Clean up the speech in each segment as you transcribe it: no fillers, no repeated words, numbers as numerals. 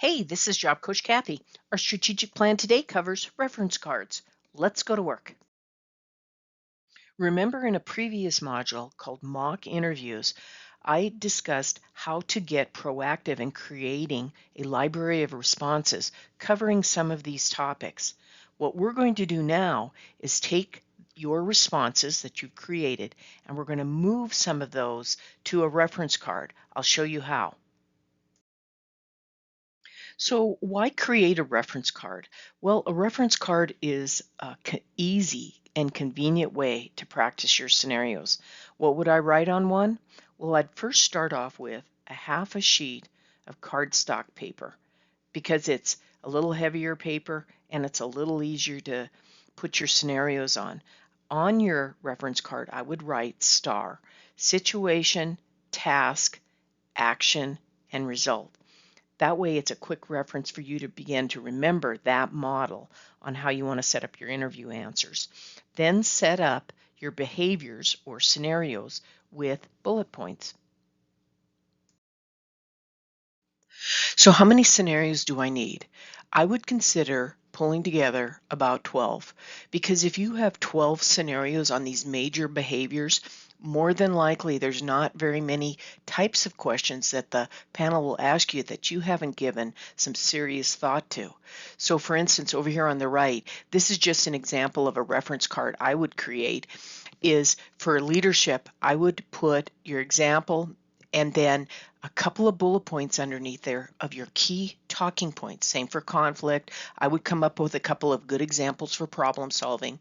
Hey, this is Job Coach Kathy. Our strategic plan today covers reference cards. Let's go to work. Remember in a previous module called Mock Interviews, I discussed how to get proactive in creating a library of responses covering some of these topics. What we're going to do now is take your responses that you've created and we're going to move some of those to a reference card. I'll show you how. So why create a reference card? Well, a reference card is a easy and convenient way to practice your scenarios. What would I write on one? Well, I'd first start off with a half a sheet of cardstock paper because it's a little heavier paper and it's a little easier to put your scenarios on. On your reference card, I would write STAR, situation, task, action, and result. That way it's a quick reference for you to begin to remember that model on how you want to set up your interview answers. Then set up your behaviors or scenarios with bullet points. So how many scenarios do I need? I would consider pulling together about 12 because if you have 12 scenarios on these major behaviors, more than likely there's not very many types of questions that the panel will ask you that you haven't given some serious thought to. So for instance, over here on the right, this is just an example of a reference card I would create. Is for leadership, I would put your example and then a couple of bullet points underneath there of your key talking points. Same for conflict. I would come up with a couple of good examples for problem solving.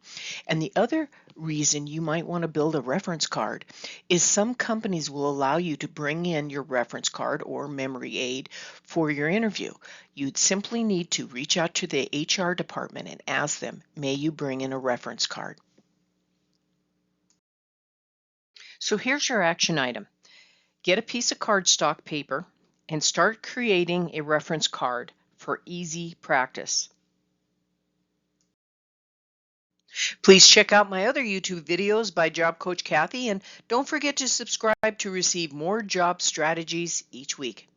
And the other reason you might want to build a reference card is some companies will allow you to bring in your reference card or memory aid for your interview. You'd simply need to reach out to the HR department and ask them, may you bring in a reference card? So here's your action item. Get a piece of cardstock paper and start creating a reference card for easy practice. Please check out my other YouTube videos by Job Coach Kathy and don't forget to subscribe to receive more job strategies each week.